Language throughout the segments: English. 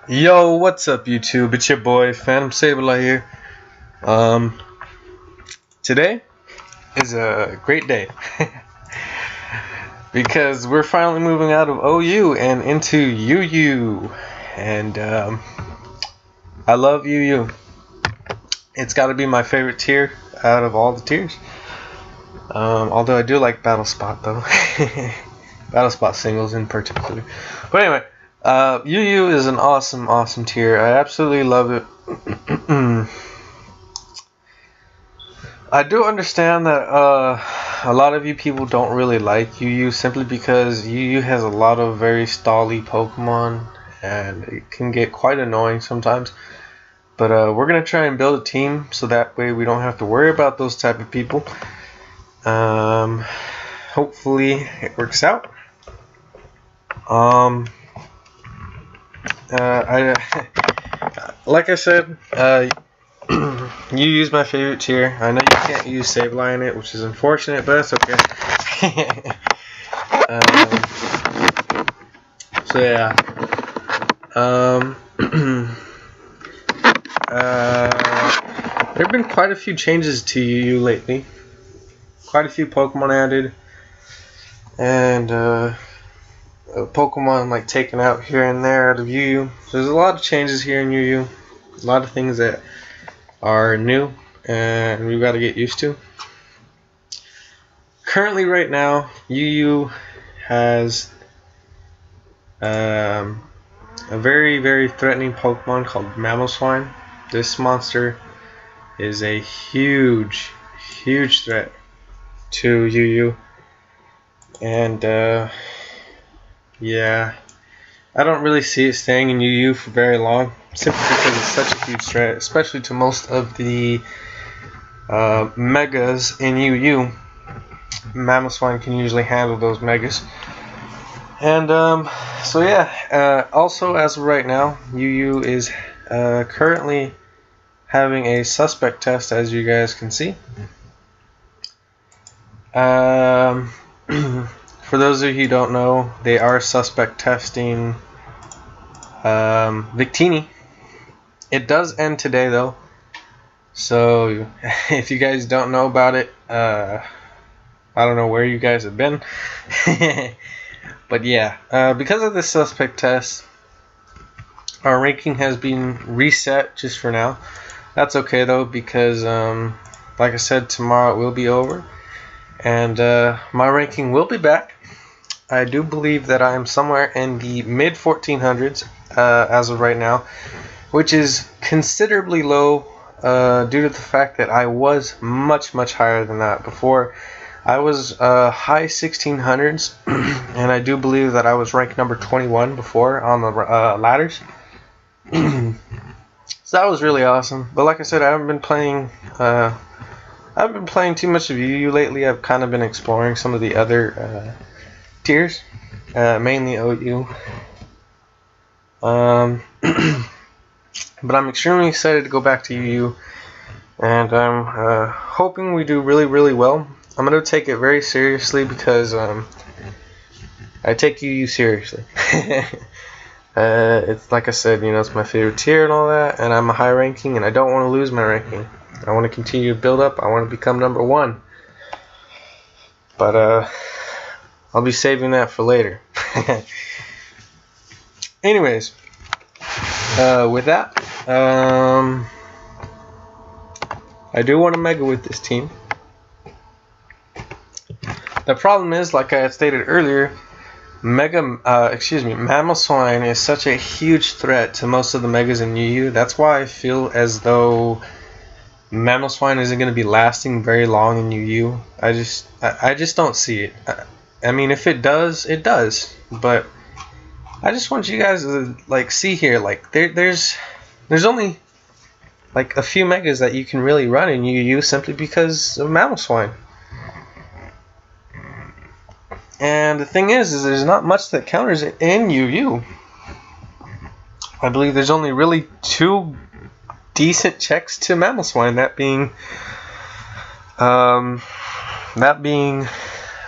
Yo, what's up, YouTube? It's your boy Phantom Sableye here. Um, Today is a great day because we're finally moving out of OU and into UU, and I love UU. It's got to be my favorite tier out of all the tiers. Although I do like Battle Spot though, Battle Spot singles in particular. But anyway. UU is an awesome tier. I absolutely love it. I do understand that a lot of you people don't really like UU simply because UU has a lot of very stally Pokemon and it can get quite annoying sometimes. But we're going to try and build a team so that way we don't have to worry about those type of people. Hopefully it works out. Like I said, you use my favorite tier. I know you can't use Sableye in it, which is unfortunate, but that's okay. So yeah. There have been quite a few changes to UU lately. Quite a few Pokemon added, and Pokemon like taken out here and there out of UU. There's a lot of changes here in UU. A lot of things that are new and we've got to get used to. Currently, right now, UU has a very threatening Pokemon called Mamoswine. This monster is a huge threat to UU, and yeah, I don't really see it staying in UU for very long, simply because it's such a huge threat, especially to most of the megas in UU. Mamoswine can usually handle those megas. And so yeah, also as of right now, UU is currently having a suspect test, as you guys can see. For those of you who don't know, they are suspect testing Victini. It does end today though, so if you guys don't know about it, I don't know where you guys have been. But yeah, because of this suspect test, our ranking has been reset just for now. That's okay though, because like I said, tomorrow it will be over, and my ranking will be back. I do believe that I am somewhere in the mid 1400s as of right now, which is considerably low due to the fact that I was much higher than that before. I was high 1600s, and I do believe that I was ranked number 21 before on the ladders. So that was really awesome. But like I said, I haven't been playing too much of UU lately. I've kind of been exploring some of the other tiers, mainly OU. But I'm extremely excited to go back to UU, and I'm hoping we do really well. I'm going to take it very seriously because I take UU seriously. It's like I said, it's my favorite tier and all that, and I'm a high ranking, and I don't want to lose my ranking. I want to continue to build up. I want to become number 1. But I'll be saving that for later. Anyways, with that, I do want to mega with this team. The problem is, like I had stated earlier, Mamoswine is such a huge threat to most of the megas in UU. That's why I feel as though Mamoswine isn't going to be lasting very long in UU. I just don't see it. I mean, if it does, it does. But I just want you guys to see here, there's only a few megas that you can really run in UU simply because of Mamoswine. And the thing is there's not much that counters it in UU. I believe there's only really 2 decent checks to Mamoswine, that being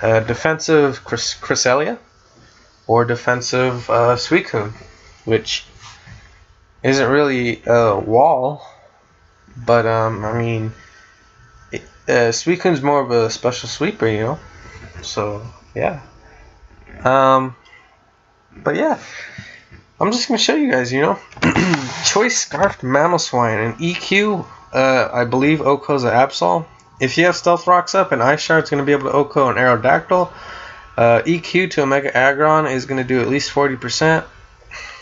defensive Cresselia or defensive Suicune, which isn't really a wall, but I mean, Suicune's more of a special sweeper, you know. So yeah. But yeah, I'm just gonna show you guys, you know. Choice Scarfed Mamoswine and EQ. I believe OHKO's an Absol. If you have Stealth Rocks up, an Ice Shard's gonna be able to OHKO an Aerodactyl. EQ to a Mega Aggron is gonna do at least 40%,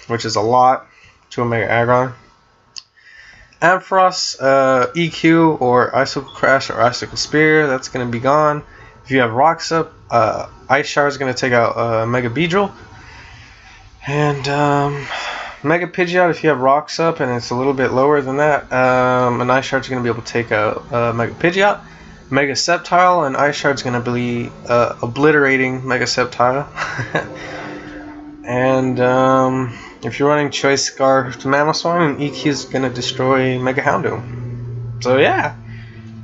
which is a lot to a Mega Aggron. Ampharos, EQ or Icicle Crash or Icicle Spear, that's gonna be gone. If you have Rocks up, Ice Shard is gonna take out Mega Beedrill. And Mega Pidgeot, if you have Rocks up and it's a little bit lower than that, an Ice Shard's going to be able to take out Mega Pidgeot. Mega Sceptile, and Ice Shard's going to be obliterating Mega Sceptile. And if you're running Choice Scarf to Mamoswine, and EQ is going to destroy Mega Houndoom. So yeah,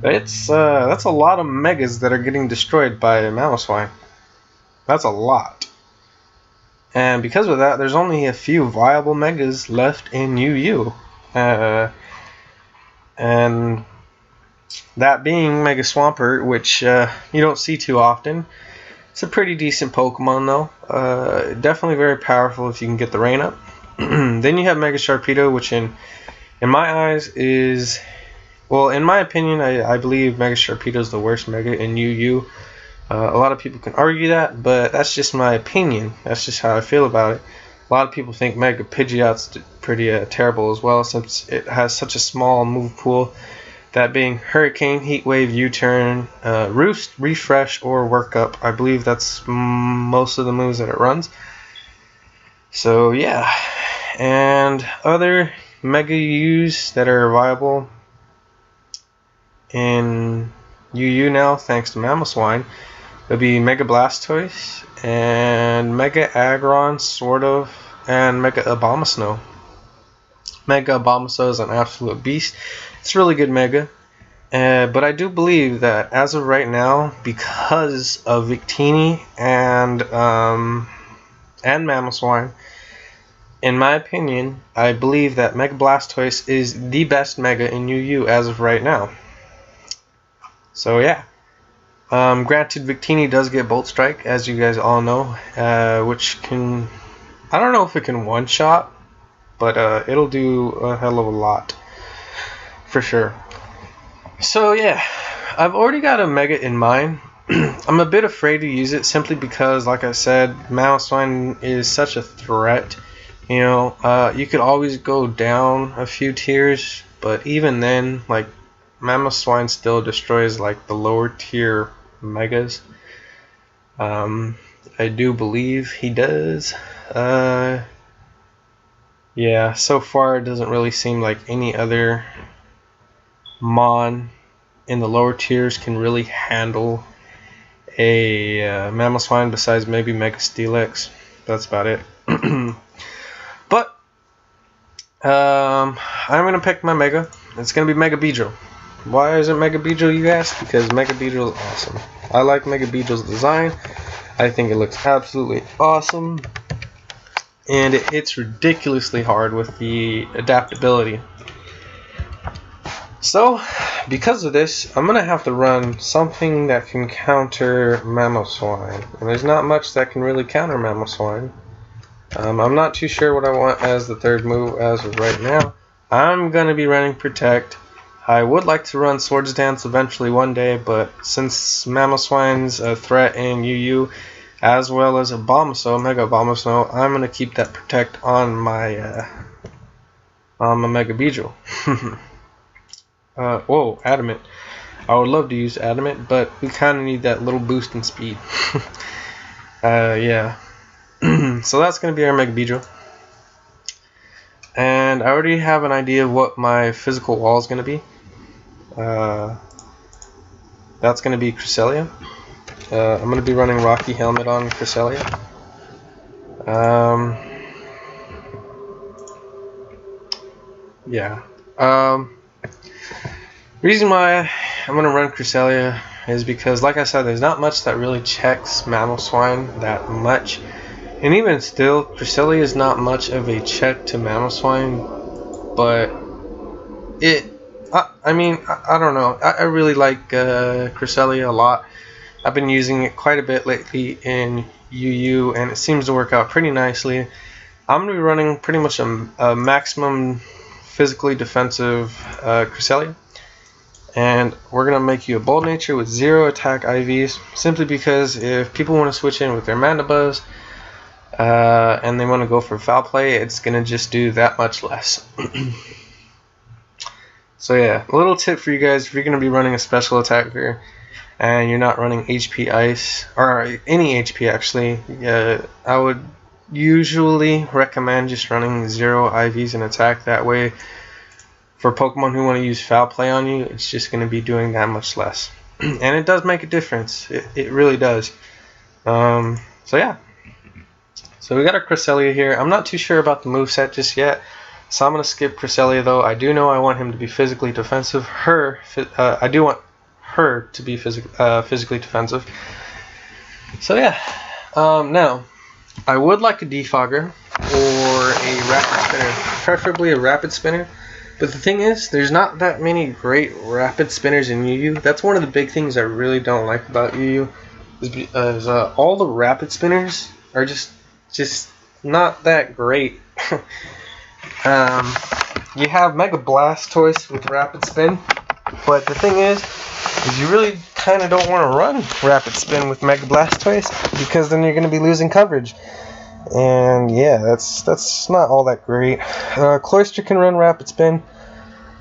that's a lot of Megas that are getting destroyed by Mamoswine. That's a lot. And because of that, there's only a few viable Megas left in UU. And that being Mega Swampert, which you don't see too often. It's a pretty decent Pokemon though. Definitely very powerful if you can get the rain up. Then you have Mega Sharpedo, which in my eyes is, well, in my opinion, I believe Mega Sharpedo is the worst Mega in UU. A lot of people can argue that, but that's just my opinion. That's just how I feel about it. A lot of people think Mega Pidgeot's pretty terrible as well, since it has such a small move pool. That being Hurricane, Heat Wave, U-Turn, Roost, Refresh, or Work Up. I believe that's most of the moves that it runs. So yeah, and other Mega U's that are viable in UU now, thanks to Mamoswine. It'll be Mega Blastoise and Mega Aggron, sort of, and Mega Abomasnow. Mega Abomasnow is an absolute beast. It's a really good Mega. But I do believe that as of right now, because of Victini and Mamoswine, in my opinion, I believe that Mega Blastoise is the best Mega in UU as of right now. So yeah. Granted, Victini does get Bolt Strike, as you guys all know, which can, I don't know if it can one-shot, but it'll do a hell of a lot, for sure. So yeah, I've already got a Mega in mind. I'm a bit afraid to use it simply because, like I said, Mamoswine is such a threat. You know, you could always go down a few tiers, but even then, like, Mamoswine still destroys like the lower tier Megas. I do believe he does. Yeah, so far it doesn't really seem like any other Mon in the lower tiers can really handle a Mamoswine besides maybe Mega Steelix. That's about it. But I'm gonna pick my Mega. It's gonna be Mega Beedrill. Why is it Mega Beedrill, you ask? Because Mega Beedrill is awesome. I like Mega Beedrill's design. I think it looks absolutely awesome. And it hits ridiculously hard with the adaptability. So, because of this, I'm going to have to run something that can counter Mamoswine. And there's not much that can really counter Mamoswine. I'm not too sure what I want as the third move as of right now. I'm going to be running Protect. I would like to run Swords Dance eventually one day, but since Mamoswine's a threat in UU, as well as Abomasnow, Mega Abomasnow, I'm going to keep that Protect on my Mega Beedrill. Whoa, Adamant. I would love to use Adamant, but we kind of need that little boost in speed. Yeah. So that's going to be our Mega Beedrill. And I already have an idea of what my physical wall is going to be. That's going to be Cresselia. I'm going to be running Rocky Helmet on Cresselia. Yeah. Reason why I'm going to run Cresselia is because, like I said, there's not much that really checks Mamoswine that much. And even still, Cresselia is not much of a check to Mamoswine but I mean, I don't know. I really like Cresselia a lot. I've been using it quite a bit lately in UU, and it seems to work out pretty nicely. I'm going to be running pretty much a maximum physically defensive Cresselia. And we're going to make you a Bold Nature with 0 attack IVs, simply because if people want to switch in with their Mandibuzz and they want to go for foul play, it's going to just do that much less. So yeah, a little tip for you guys: if you're going to be running a special attacker and you're not running HP Ice, or any HP actually, I would usually recommend just running 0 IVs in attack. That way, for Pokemon who want to use foul play on you, it's just going to be doing that much less. And it does make a difference. It really does. So yeah. So we got our Cresselia here. I'm not too sure about the moveset just yet, so I'm going to skip Cresselia though. I do know I want him to be physically defensive. I do want her to be physically defensive. So yeah. Now, I would like a Defogger or a Rapid Spinner, preferably a Rapid Spinner. But the thing is, there's not that many great Rapid Spinners in UU. That's one of the big things I really don't like about UU. Is all the Rapid Spinners are just not that great. You have Mega Blastoise with Rapid Spin, but the thing is you really kind of don't want to run Rapid Spin with Mega Blastoise, because then you're going to be losing coverage. And yeah, that's not all that great. Cloyster can run Rapid Spin,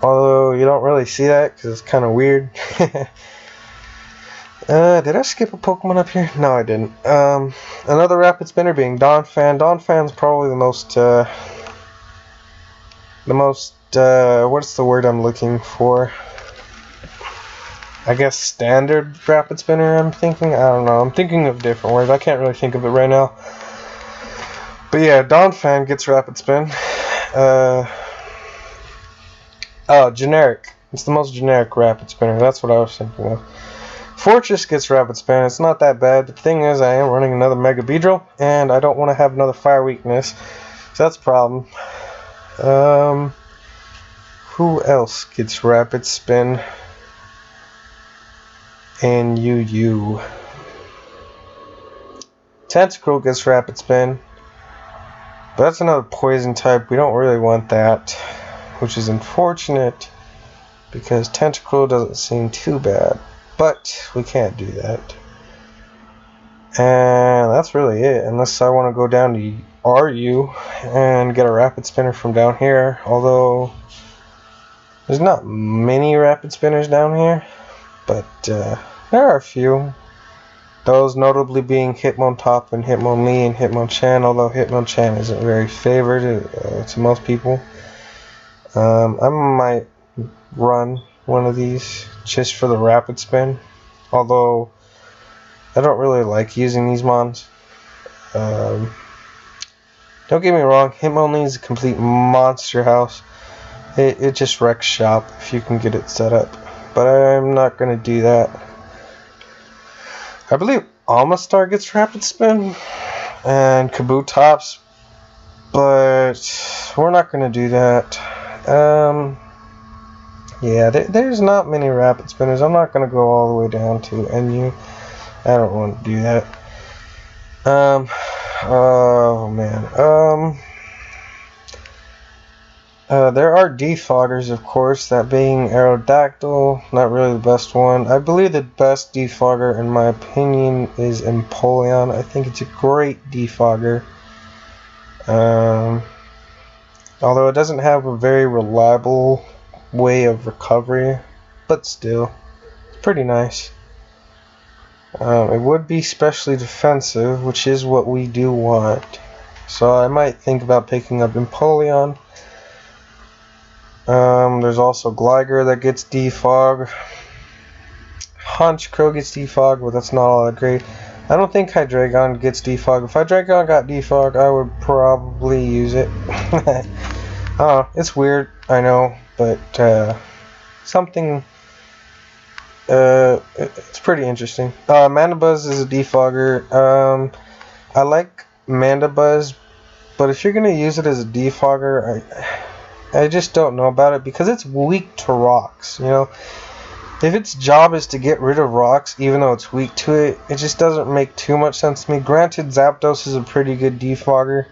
although you don't really see that because it's kind of weird. Did I skip a Pokemon up here? No, I didn't. Another Rapid Spinner being Donphan. Donphan's probably the most what's the word I'm looking for? I guess standard Rapid Spinner I'm thinking. I don't know. I'm thinking of different words. I can't really think of it right now. But yeah, Donphan gets Rapid Spin. Generic. It's the most generic Rapid Spinner. That's what I was thinking of. Fortress gets Rapid Spin. It's not that bad. The thing is, I am running another Mega Beedrill, and I don't want to have another Fire Weakness. So that's a problem. Who else gets Rapid Spin in UU? Tentacruel gets Rapid Spin. But that's another poison type. We don't really want that, which is unfortunate because Tentacruel doesn't seem too bad. But we can't do that. And that's really it, unless I want to go down to RU and get a Rapid Spinner from down here. Although there's not many Rapid Spinners down here, but there are a few. Those notably being Hitmontop and Hitmonlee and Hitmonchan, although Hitmonchan isn't very favored to most people. I might run one of these just for the Rapid Spin, although I don't really like using these mons. Don't get me wrong, Hitmonlee is a complete monster house. It just wrecks shop if you can get it set up, but I'm not going to do that. I believe Almastar gets Rapid Spin and Kabutops, but we're not going to do that. Yeah, there's not many Rapid Spinners. I'm not going to go all the way down to NU. I don't want to do that. Oh man. There are Defoggers, of course, that being Aerodactyl, not really the best one. I believe the best Defogger, in my opinion, is Empoleon. I think it's a great Defogger. Although it doesn't have a very reliable way of recovery, but still, it's pretty nice. It would be specially defensive, which is what we do want. So I might think about picking up Empoleon. There's also Gligar that gets Defog. Honchkrow gets Defog, but that's not all that great. I don't think Hydreigon gets Defog. If Hydreigon got Defog, I would probably use it. It's weird, I know, but something. It's pretty interesting. Mandibuzz is a Defogger. I like Mandibuzz, but if you're gonna use it as a Defogger, I just don't know about it because it's weak to rocks, you know. If its job is to get rid of rocks, even though it's weak to it, it just doesn't make too much sense to me. Granted, Zapdos is a pretty good defogger,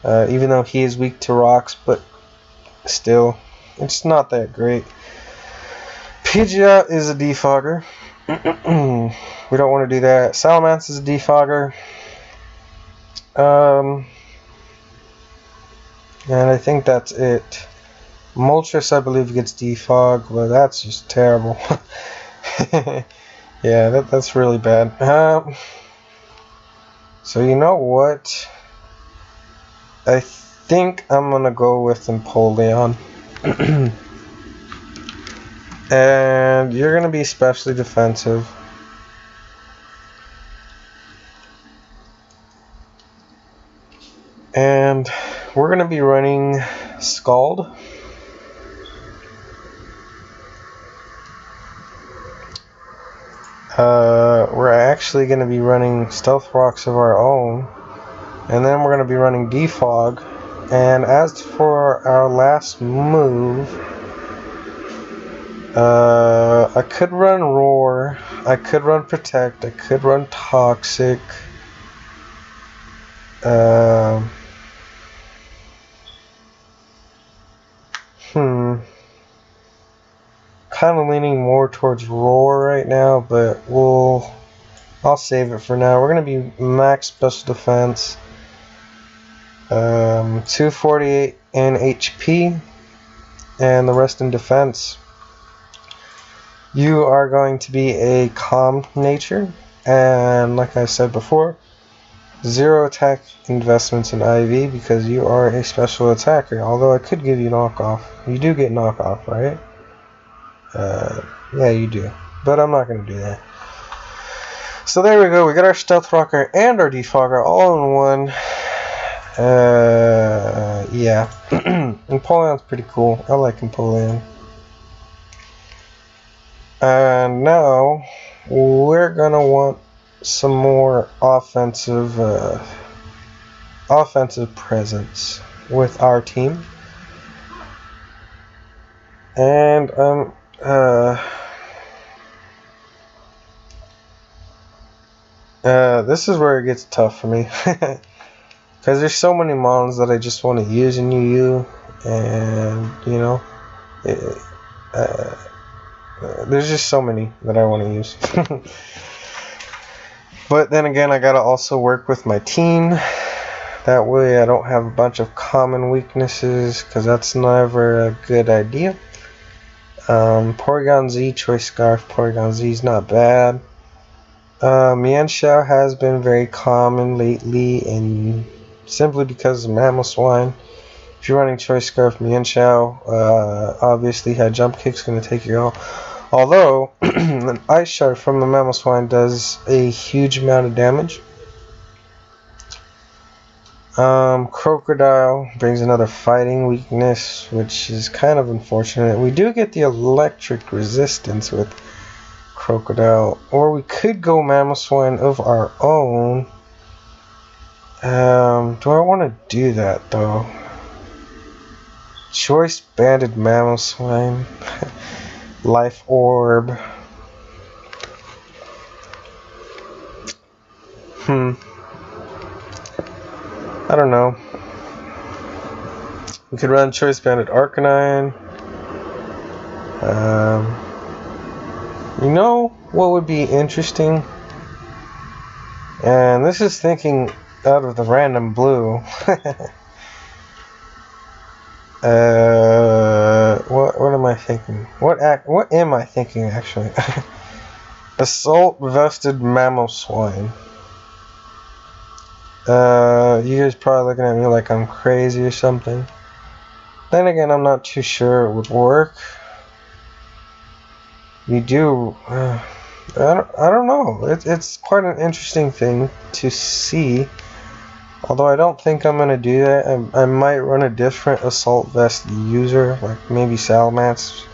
even though he is weak to rocks, but still, it's not that great. Pidgeot is a defogger. We don't want to do that. Salamence is a defogger. And I think that's it. Moltres, I believe, gets defog, but that's just terrible. Yeah, that's really bad. So you know what? I think I'm gonna go with Empoleon. And you're gonna be especially defensive. And we're gonna be running Scald. We're actually going to be running Stealth Rocks of our own, and then we're going to be running Defog. And as for our last move, I could run Roar, I could run Protect, I could run Toxic. Kind of leaning more towards Roar right now, but I'll save it for now. We're going to be max special defense, 248 in HP, and the rest in defense. You are going to be a calm nature, and like I said before, 0 attack investments in IV because you are a special attacker. Although I could give you knockoff. You do get knockoff, right? Yeah, you do. But I'm not going to do that. So there we go. We got our Stealth Rocker and our Defogger all in one. Yeah. Empoleon's pretty cool. I like Empoleon. And now we're going to want some more offensive presence with our team. And this is where it gets tough for me, because there's so many mons that I just want to use in UU, and you know, there's just so many that I want to use. But then again, I gotta also work with my team. That way I don't have a bunch of common weaknesses, because that's never a good idea. Porygon Z, Choice Scarf, Porygon Z is not bad. Mienshao has been very common lately, and simply because of Mamoswine. If you're running Choice Scarf, Mienshao, obviously had Jump Kick's going to take you out. Although, an Ice Shard from the Mamoswine does a huge amount of damage. Crocodile brings another fighting weakness, which is kind of unfortunate. We do get the electric resistance with Crocodile, or we could go Mamoswine of our own. Do I want to do that though? Choice Banded Mamoswine. Life Orb. I don't know. We could run Choice Banded Arcanine. You know what would be interesting? And this is thinking out of the random blue. What am I thinking? What am I thinking actually? Assault Vested Mamoswine. You guys probably looking at me like I'm crazy or something. Then again, I'm not too sure it would work. You do. I don't know. It's quite an interesting thing to see. Although I don't think I'm gonna do that. I might run a different Assault Vest user, like maybe Salamence.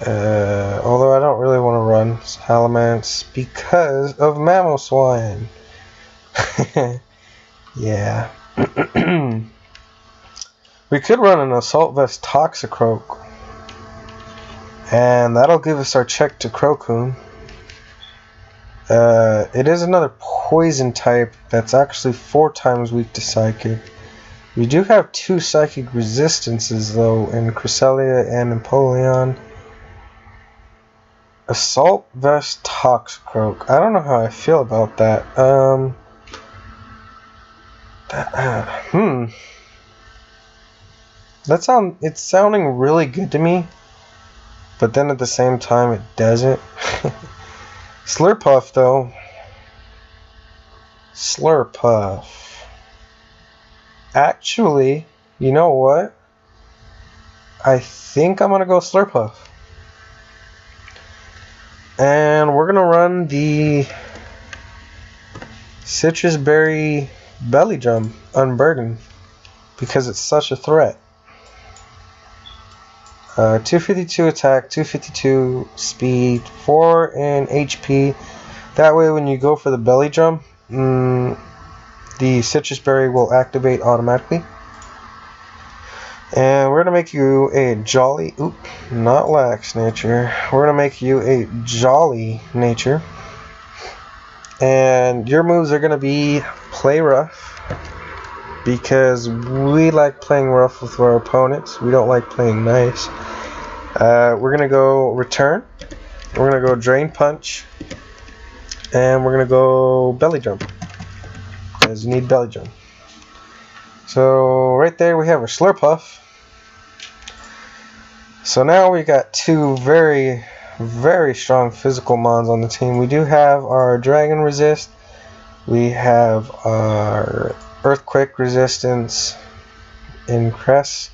Although I don't really want to run Salamence because of Mamoswine. Yeah. We could run an Assault Vest Toxicroak, and that'll give us our check to Crocoon. It is another poison type that's actually 4 times weak to Psychic. We do have 2 Psychic resistances though in Cresselia and Empoleon. Assault Vest Toxicroak. I don't know how I feel about that. It's sounding really good to me, but then at the same time it doesn't. Slurpuff though. Slurpuff. Actually, you know what? I think I'm gonna go Slurpuff. And we're gonna run the Citrus Berry Belly Drum Unburden because it's such a threat. 252 attack, 252 speed, 4 in HP. That way when you go for the belly drum, the Citrus Berry will activate automatically. And we're going to make you a Jolly, not Lax Nature. We're going to make you a Jolly Nature. And your moves are going to be play rough, because we like playing rough with our opponents. We don't like playing nice. We're going to go Return. We're going to go Drain Punch. And we're going to go Belly Drum, because you need Belly Drum. So right there we have our Slurpuff. So now we got 2 very, very strong physical mons on the team. We do have our Dragon Resist. We have our Earthquake Resistance in Cress.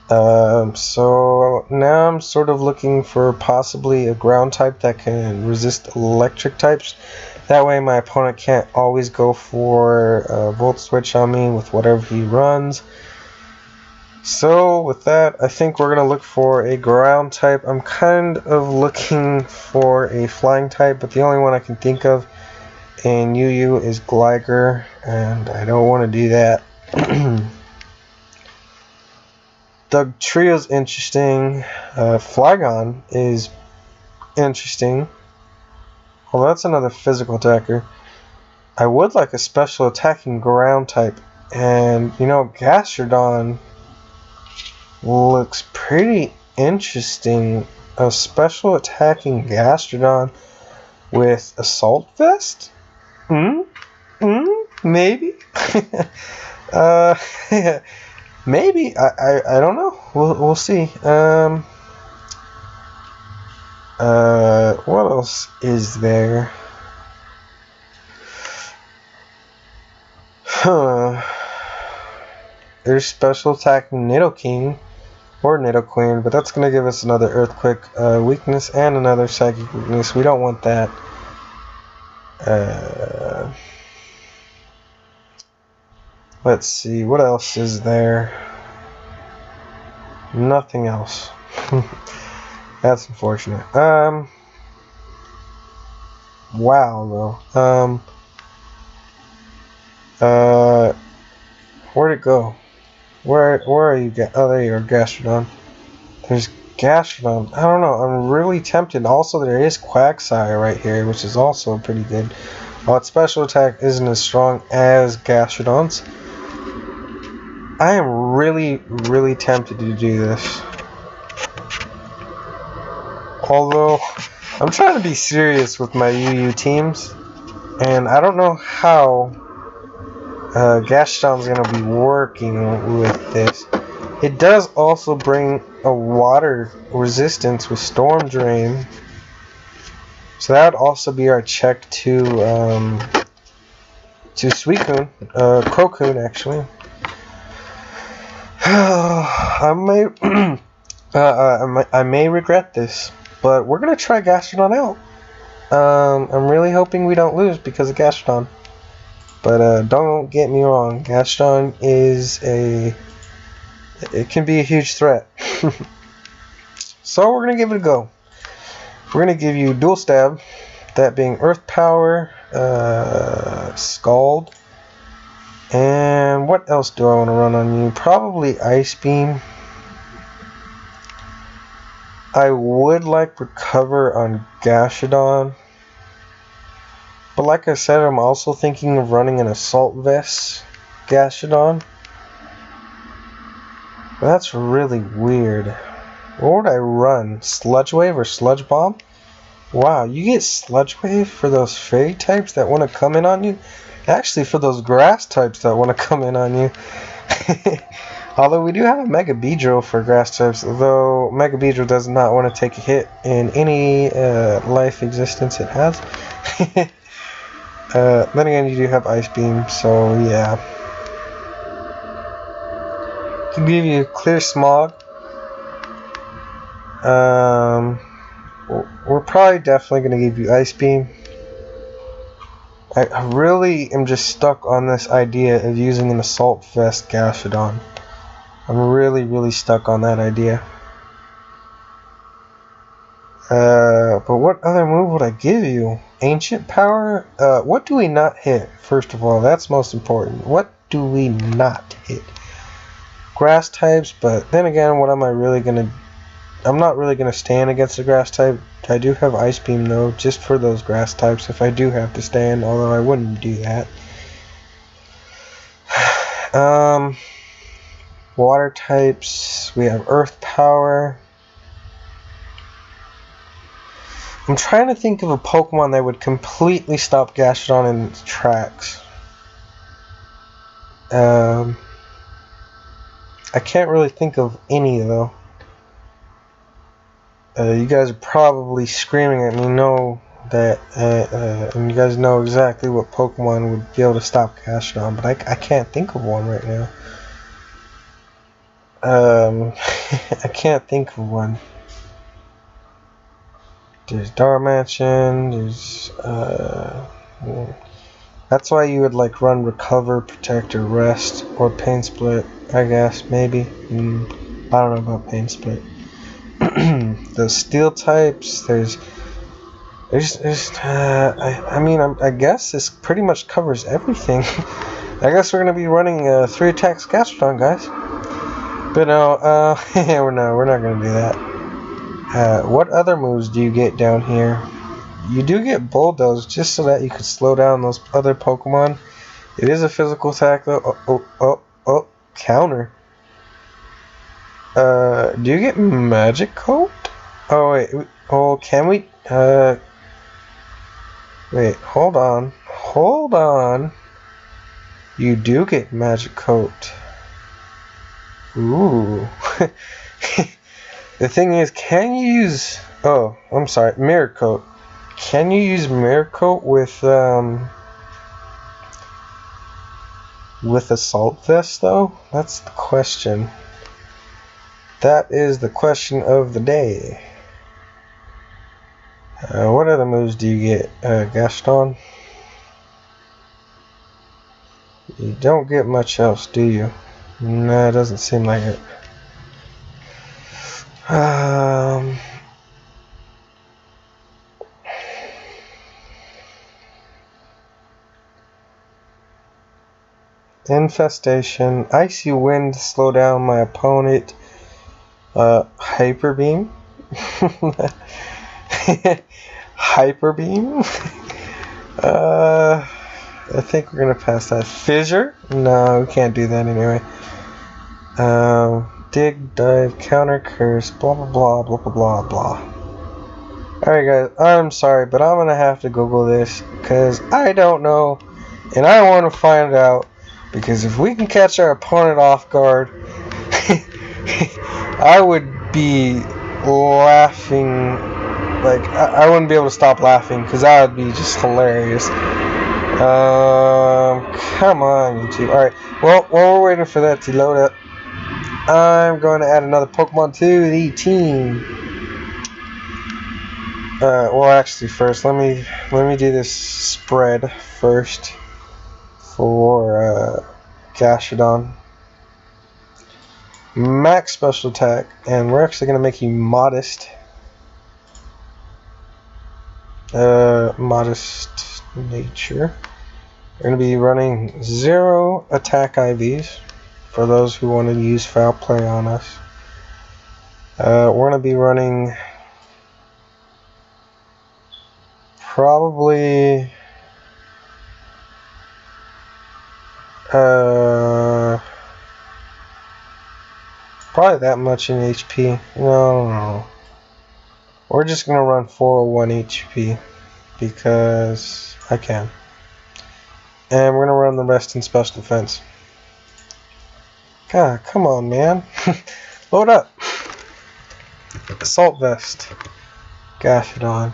So now I'm sort of looking for possibly a ground type that can resist electric types. That way my opponent can't always go for a Volt Switch on me with whatever he runs. So with that, I think we're going to look for a ground type. I'm kind of looking for a flying type, but the only one I can think of in UU is Gligar, and I don't want to do that. Dugtrio's interesting. Flygon is interesting. Well, that's another physical attacker. I would like a special attacking ground type. And, you know, Gastrodon looks pretty interesting. A special attacking Gastrodon with Assault Vest? Maybe? Maybe. I don't know. We'll see. What else is there? There's special attacking Nidoking or Nidoqueen, but that's going to give us another Earthquake weakness and another Psychic weakness. We don't want that. Let's see, what else is there? Nothing else. That's unfortunate. Wow, though. Where'd it go? Where are you? Oh, there you are, Gastrodon. There's Gastrodon. I don't know. I'm really tempted. Also, there is Quagsire right here, which is also pretty good. While its special attack isn't as strong as Gastrodon's, I am really, really tempted to do this. Although, I'm trying to be serious with my UU teams, and I don't know how Gastrodon's going to be working with this. It does also bring a water resistance with Storm Drain, so that would also be our check to Suicune, Crocoon actually. I may regret this, but we're gonna try Gastrodon out. I'm really hoping we don't lose because of Gastrodon. But don't get me wrong, Gastrodon it can be a huge threat. So we're gonna give it a go. We're gonna give you Dual Stab, that being Earth Power, Scald, And what else do I want to run on you? Probably Ice Beam. I would like Recover on Gastrodon. But like I said, I'm also thinking of running an Assault Vest Gastrodon. That's really weird. What would I run? Sludge Wave or Sludge Bomb? Wow, you get Sludge Wave for those fairy types that want to come in on you? Actually, for those grass types that want to come in on you. Although we do have a Mega Beedrill for grass types, though Mega Beedrill does not want to take a hit in any life existence it has. Then again, you do have Ice Beam, so yeah. Can give you Clear Smog. We're probably definitely going to give you Ice Beam. I really am just stuck on this idea of using an Assault Vest Gastrodon. I'm really stuck on that idea. But what other move would I give you? Ancient Power? What do we not hit? First of all, that's most important. What do we not hit? Grass types, but then again, what am I really gonna... I'm not really gonna stand against the grass type. I do have Ice Beam though, just for those grass types if I do have to stand, although I wouldn't do that. Water types, we have Earth Power. I'm trying to think of a Pokemon that would completely stop Gastrodon in its tracks. I can't really think of any though. You guys are probably screaming at me, know that, and you guys know exactly what Pokemon would be able to stop Gastrodon, but I can't think of one right now. I can't think of one. There's Darmanitan, there's, that's why you would like run Recover, Protect, or Rest, or Pain Split, I guess, maybe. I don't know about Pain Split. The Steel types, I guess this pretty much covers everything. I guess we're going to be running 3 attacks Gastrodon, guys. But no, we're not going to do that. What other moves do you get down here? You do get Bulldoze just so that you could slow down those other Pokemon. It is a physical attack though. Oh, counter. Do you get Magic Coat? Oh wait, can we? Wait, hold on. You do get Magic Coat. Ooh. The thing is, can you use... Oh, I'm sorry, Mirror Coat. Can you use Mirror Coat with Assault Vest, though? That's the question. That is the question of the day. What other moves do you get, Gastrodon? You don't get much else, do you? No, it doesn't seem like it. Infestation, Icy Wind, slow down my opponent. Hyper Beam. Hyper Beam. I think we're gonna pass that. Fissure? No, we can't do that anyway. Dig, dive, counter, curse, blah blah blah blah blah blah blah. Alright guys, I'm sorry, but I'm gonna have to Google this because I don't know and I want to find out, because if we can catch our opponent off guard, I would be laughing, like I wouldn't be able to stop laughing because that would be just hilarious. Come on, YouTube. Alright, well, while we're waiting for that to load up, I'm going to add another Pokemon to the team. Well, actually, first let me do this spread first for Gastrodon. Max special attack, and we're actually going to make you modest. Modest nature. We're going to be running 0 attack IVs for those who want to use foul play on us. We're going to be running probably probably that much in HP. No. We're just going to run 401 HP because I can. And we're going to run the rest in special defense. God, come on, man. Load up. Assault vest. Gashadon.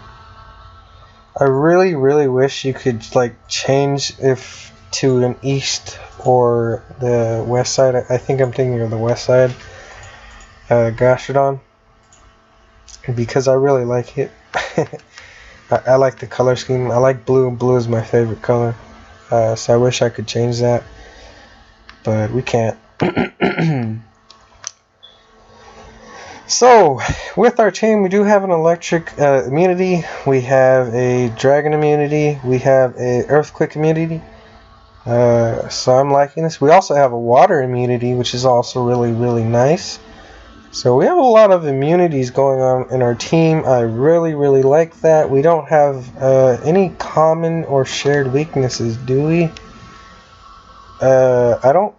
I really, really wish you could like change if to an east or the west side. I think I'm thinking of the west side. Gashadon. Because I really like it. I like the color scheme. I like blue. Blue is my favorite color. So I wish I could change that. But we can't. So, with our team, we do have an electric immunity. We have a dragon immunity. We have a earthquake immunity. So I'm liking this. We also have a water immunity, which is also really, really nice. So we have a lot of immunities going on in our team. I really, really like that. We don't have any common or shared weaknesses, do we? I don't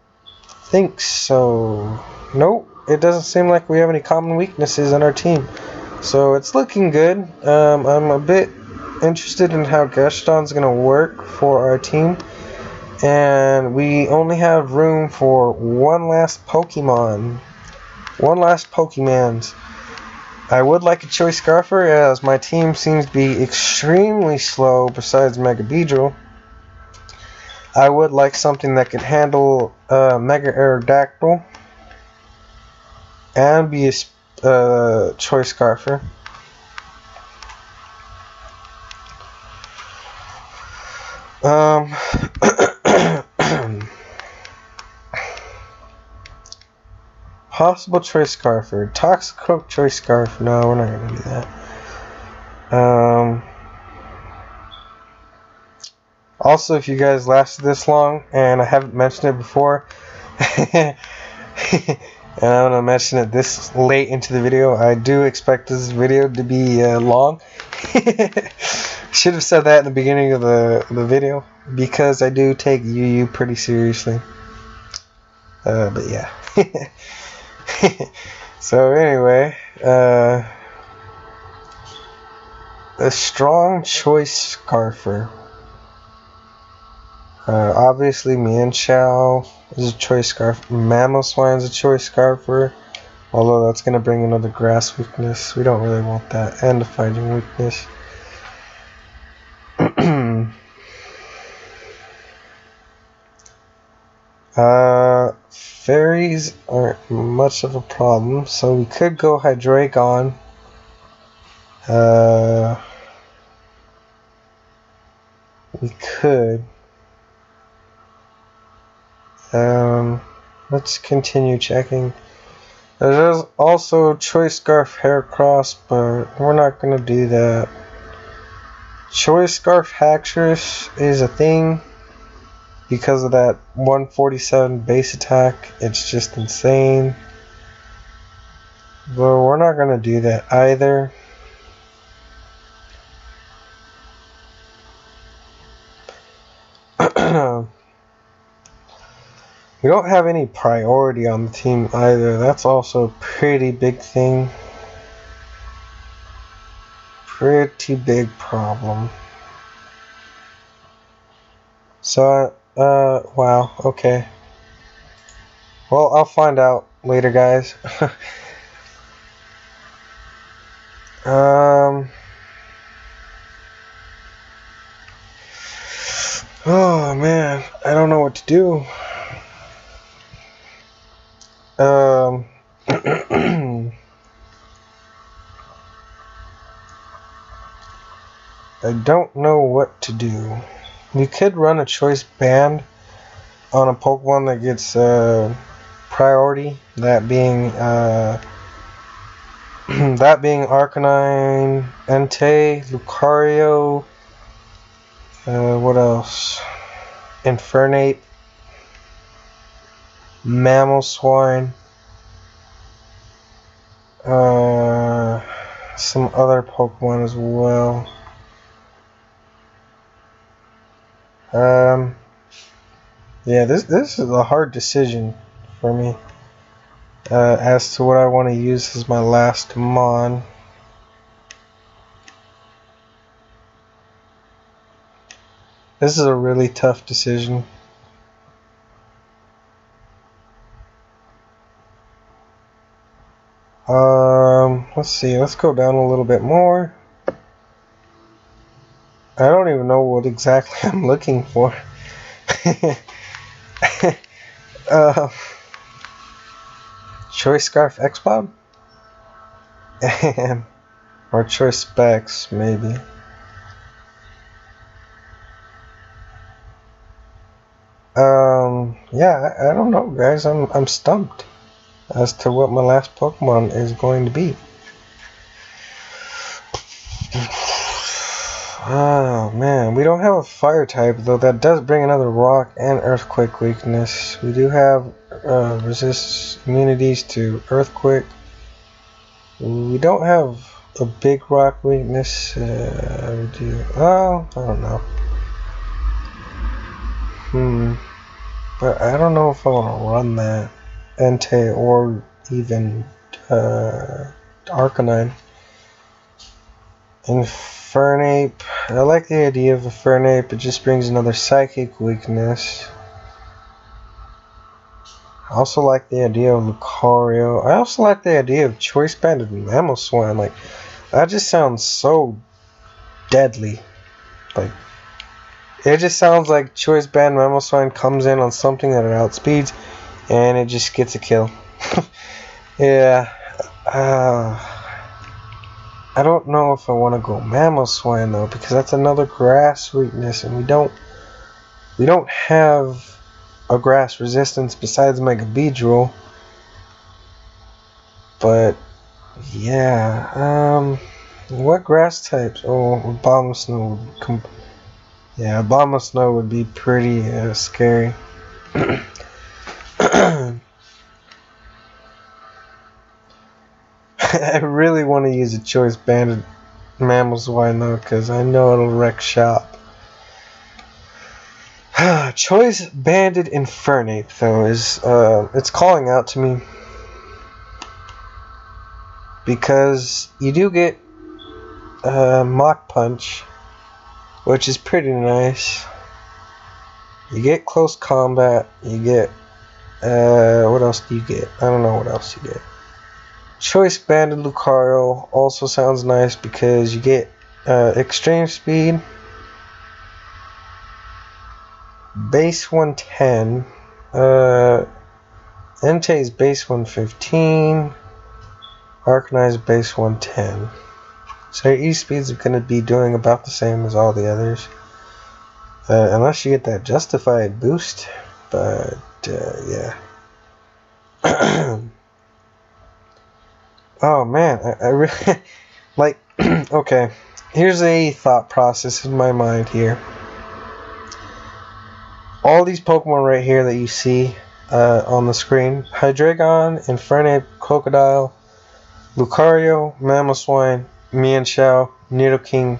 think so. Nope. It doesn't seem like we have any common weaknesses in our team. So it's looking good. I'm a bit interested in how Gashadon's going to work for our team. And we only have room for one last Pokemon. One last Pokemans. I would like a Choice Scarfer, as my team seems to be extremely slow besides Mega Beedrill. I would like something that could handle Mega Aerodactyl and be a Choice Scarfer. Possible Choice Scarfer. Toxicroak Choice Scarf. No, we're not going to do that. Also, if you guys lasted this long, and I haven't mentioned it before, and I'm going to mention it this late into the video, I do expect this video to be long. Should have said that in the beginning of the video, because I do take UU pretty seriously. But yeah. So anyway, a strong Choice Scarfer. Obviously, Mienshao is a Choice Scarf. Mamoswine's a Choice Scarfer. Although that's going to bring another grass weakness. We don't really want that. And a fighting weakness. Fairies aren't much of a problem. So we could go Hydreigon. We could. Let's continue checking. There's also Choice Scarf Heracross, but we're not going to do that. Choice Scarf Haxorus is a thing because of that 147 base attack. It's just insane. But we're not going to do that either. We don't have any priority on the team either. That's also a pretty big thing. Pretty big problem. So, wow, okay. Well, I'll find out later, guys. Oh, man. I don't know what to do. I don't know what to do. You could run a choice band on a Pokemon that gets priority, that being Arcanine, Entei, Lucario. What else? Infernape, Mamoswine, some other Pokemon as well. Yeah, this is a hard decision for me as to what I want to use as my last Mon. This is a really tough decision. Let's see. Let's go down a little bit more. I don't even know what exactly I'm looking for. Choice Scarf X-Bomb? Or Choice Specs, maybe. Yeah, I don't know, guys. I'm stumped as to what my last Pokemon is going to be. Oh man, we don't have a fire type, though that does bring another rock and earthquake weakness. We do have resist immunities to earthquake. We don't have a big rock weakness. We do. Oh, I don't know. But I don't know if I want to run that Entei or even Arcanine. Infernape. I like the idea of a Infernape. It just brings another psychic weakness. I also like the idea of Lucario. I also like the idea of Choice Banded Mamoswine. Like, that just sounds so deadly. Like, it just sounds like Choice Band Mamoswine comes in on something that it outspeeds, and it just gets a kill. Yeah. I don't know if I want to go Mamoswine though, because that's another grass weakness, and we don't have a grass resistance besides Mega Beedrill. But yeah, what grass types? Oh, Abomasnow would yeah, Abomasnow would be pretty scary. I really want to use a Choice Banded Mamoswine though, because I know it'll wreck shop. Choice Banded Infernape though is it's calling out to me, because you do get Mach Punch, which is pretty nice. You get close combat. You get what else do you get? I don't know what else you get. Choice Banded Lucario also sounds nice because you get extreme speed, base 110, Entei's base 115, Arcanine's base 110. So your E-speeds are going to be doing about the same as all the others, unless you get that justified boost. But yeah. Oh man, I really like. Okay, here's a thought process in my mind here. All these Pokemon right here that you see on the screen: Hydreigon, Infernape, Crocodile, Lucario, Mamoswine, Mienshao, Nidoking.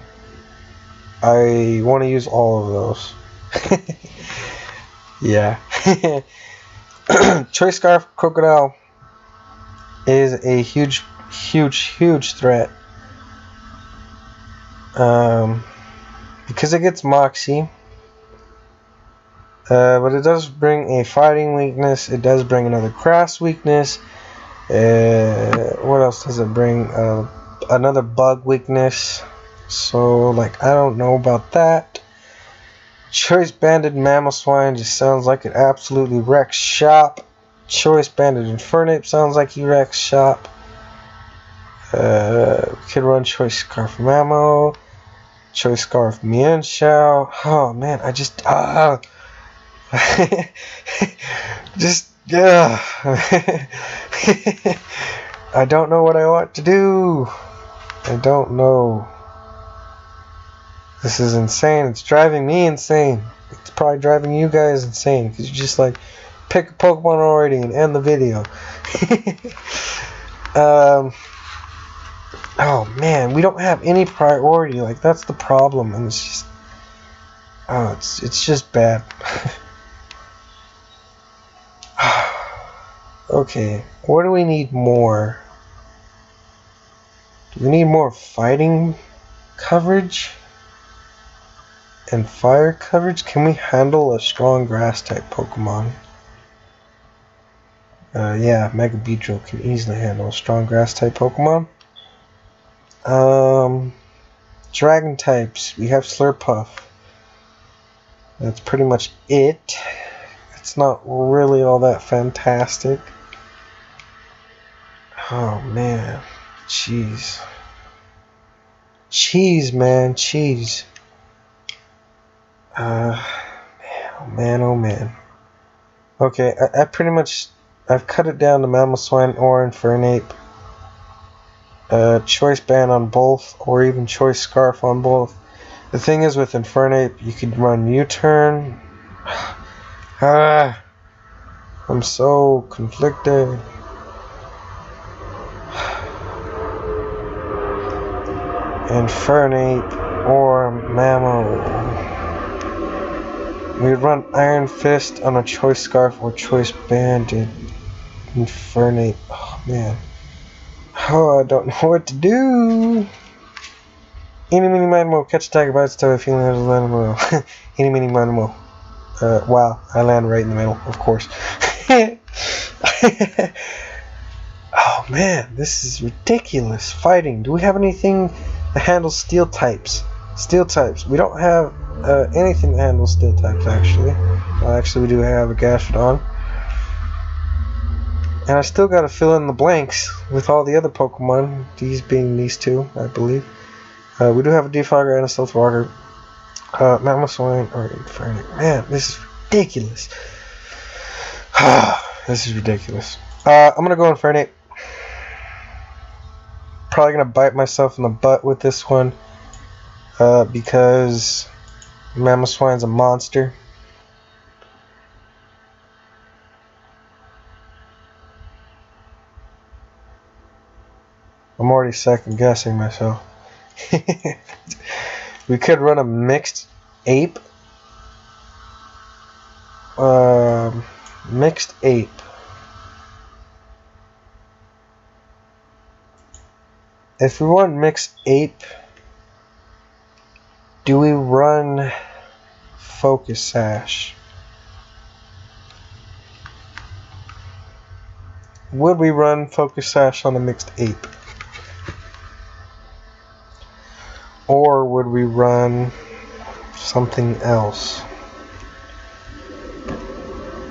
I want to use all of those. Yeah. Choice Scarf Crocodile is a huge threat. Because it gets Moxie. But it does bring a fighting weakness. It does bring another grass weakness. What else does it bring? Another bug weakness. So, like, I don't know about that. Choice Banded Mamoswine just sounds like it absolutely wrecks shop. Choice Banded Infernape sounds like he wrecks shop. We could run Choice Scarf Mamo. Choice Scarf Mienshao. Oh man, I just I don't know what I want to do. I don't know. This is insane. It's driving me insane. It's probably driving you guys insane because you just like pick a Pokemon already and end the video. Oh man, we don't have any priority. Like that's the problem, and it's just, oh, it's just bad. Okay, what do we need more? Do we need more fighting coverage and fire coverage? Can we handle a strong grass type Pokemon? Yeah, Mega Beedrill can easily handle a strong grass type Pokemon. Dragon types, we have Slurpuff. That's pretty much it. It's not really all that fantastic. Oh man, jeez. Cheese, man, cheese. Man, oh man, oh man. Okay, I pretty much, I've cut it down to Mamoswine or Infernape. Choice Band on both, or even Choice Scarf on both. The thing is with Infernape, you could run U-turn. I'm so conflicted. Infernape or Mamo. We'd run Iron Fist on a Choice Scarf or Choice Banded. Infernape. Oh man. Oh, I don't know what to do. Eeny, meeny, miny, moe. Catch a tiger by its toe if you land a animal. Eeny, meeny, miny, moe. Wow, I land right in the middle, of course. Oh man, this is ridiculous. Fighting. Do we have anything that handles steel types? Steel types. We don't have anything that handles steel types, actually. Well, actually, we do have a Gastrodon. And I still gotta fill in the blanks with all the other Pokemon, these being these two, I believe. We do have a Defogger and a Stealth Walker. Mamoswine or Infernape. Man, this is ridiculous. This is ridiculous. I'm gonna go Infernape. Probably gonna bite myself in the butt with this one. Because Mamoswine's a monster. I'm already second guessing myself. We could run a mixed ape. Mixed ape. If we run mixed ape, do we run Focus Sash? Would we run Focus Sash on a mixed ape? Or would we run something else?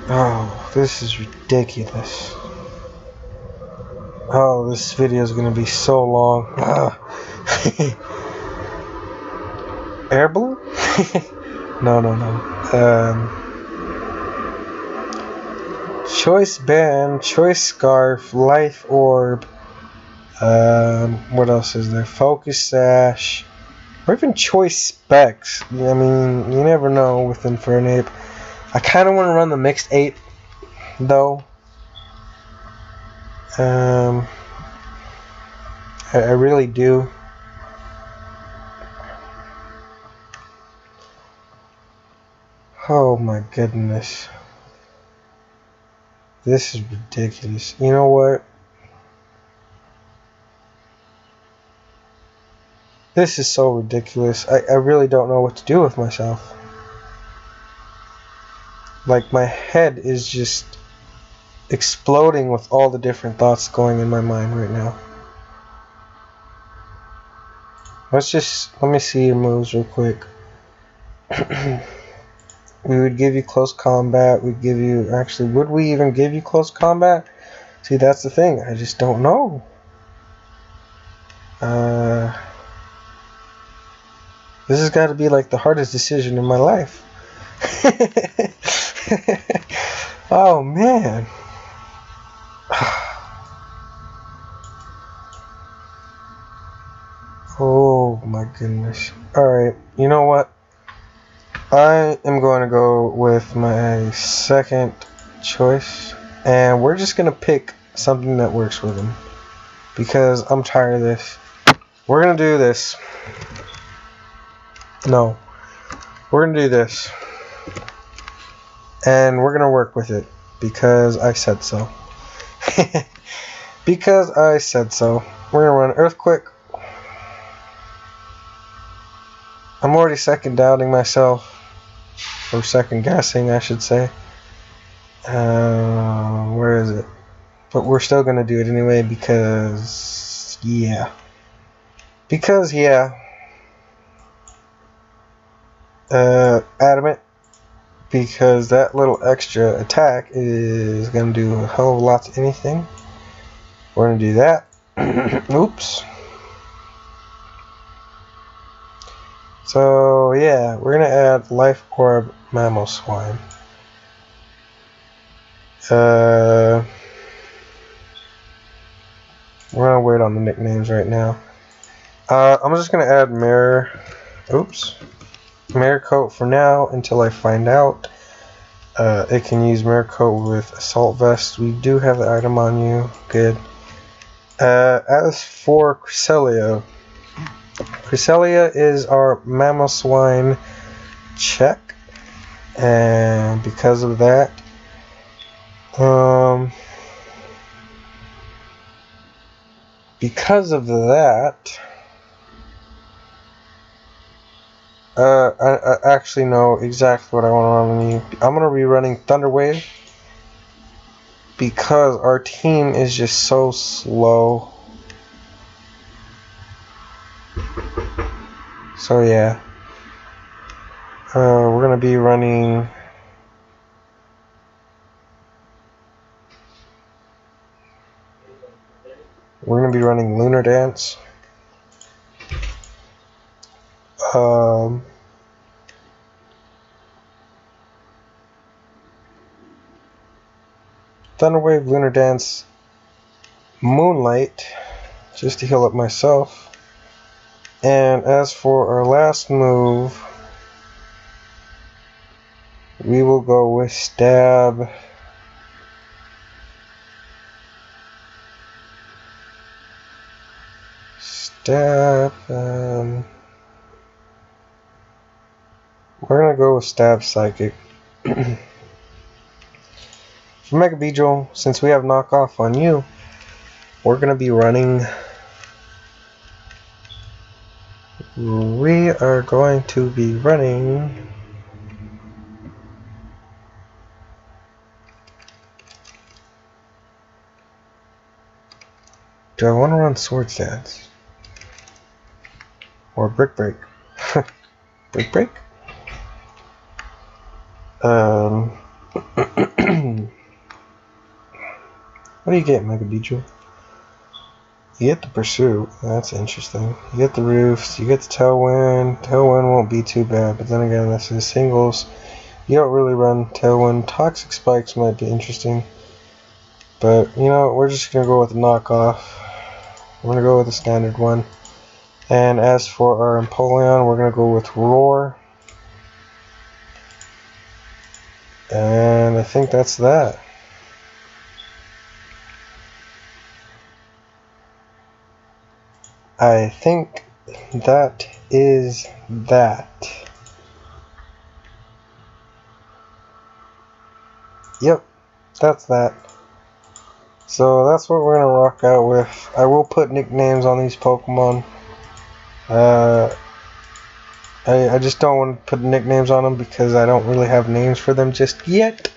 Oh, this is ridiculous. Oh, this video is going to be so long. Air Balloon? No. Choice Band, Choice Scarf, Life Orb. What else is there? Focus Sash. Or even Choice Specs. I mean, you never know with Infernape. I kind of want to run the mixed ape, though. I really do. Oh my goodness. This is ridiculous. You know what? This is so ridiculous. I really don't know what to do with myself. Like, my head is just exploding with all the different thoughts going in my mind right now. Let me see your moves real quick. We would give you close combat. We'd give you, actually, would we even give you close combat? See, that's the thing. I just don't know. This has got to be like the hardest decision in my life. Oh man. Oh my goodness. Alright, you know what? I am going to go with my second choice, and we're just going to pick something that works with him, because I'm tired of this. We're going to do this. No. We're going to do this. And we're going to work with it, because I said so. Because I said so. We're going to run Earthquake. I'm already second doubting myself. Or second guessing, I should say. Where is it? But we're still going to do it anyway, because yeah. Because yeah. Adamant. Because that little extra attack is going to do a hell of a lot to anything. We're going to do that. Oops. So yeah, we're going to add Life Orb Mamoswine. We're going to wait on the nicknames right now. I'm just going to add Mirror Coat for now until I find out. It can use Mirror Coat with Assault Vest. We do have the item on you. Good. As for Cresselia, Cresselia is our Mamoswine check, and because of that, I actually know exactly what I want on you. I'm gonna be running Thunder Wave because our team is just so slow. So yeah, we're gonna be running. We're gonna be running Lunar Dance. Thunderwave, Lunar Dance, Moonlight, just to heal up myself. And as for our last move, we will go with Stab. We're gonna go with Stab Psychic. For Mega Beedrill, since we have knockoff on you, we're gonna be running. We are going to be running. Do I want to run Sword Stance? Or Brick Break? Brick Break? What do you get, Mega Beedrill? You get the Pursuit. That's interesting. You get the Roofs. You get the Tailwind. Tailwind won't be too bad, but then again, this is singles. You don't really run Tailwind. Toxic Spikes might be interesting. But, you know, we're just going to go with the knockoff. We're going to go with the standard one. And as for our Empoleon, we're going to go with Roar. And I think that's that. I think that is that. Yep, that's that. So that's what we're going to rock out with. I will put nicknames on these Pokemon. I just don't want to put nicknames on them because I don't really have names for them just yet.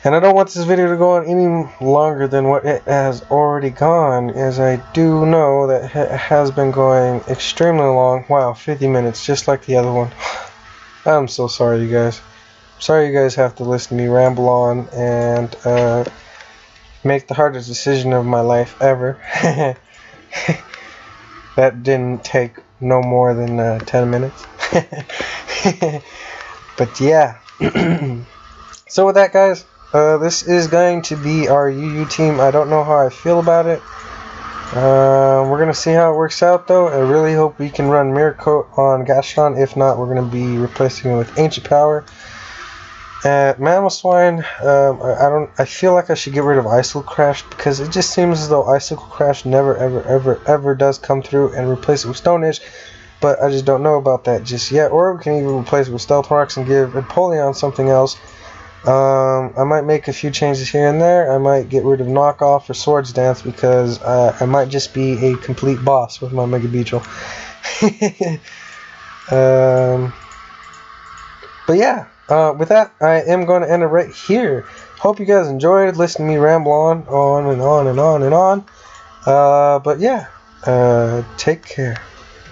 And I don't want this video to go on any longer than what it has already gone, as I do know that it has been going extremely long. Wow, 50 minutes, just like the other one. I'm so sorry, you guys. Sorry you guys have to listen to me ramble on and make the hardest decision of my life ever. That didn't take no more than 10 minutes. But yeah. So with that, guys, this is going to be our UU team. I don't know how I feel about it. We're going to see how it works out, though. I really hope we can run Mirror Coat on Gastron. If not, we're going to be replacing it with Ancient Power. Mamoswine, I feel like I should get rid of Icicle Crash, because it just seems as though Icicle Crash never, ever does come through, and replace it with Stone Edge. But I just don't know about that just yet. Or we can even replace it with Stealth Rocks and give Empoleon something else. I might make a few changes here and there. I might get rid of Knockoff or Swords Dance, because I might just be a complete boss with my Mega Beetle. But yeah, with that, I am going to end it right here. Hope you guys enjoyed listening to me ramble on and on and on and on. But yeah, take care.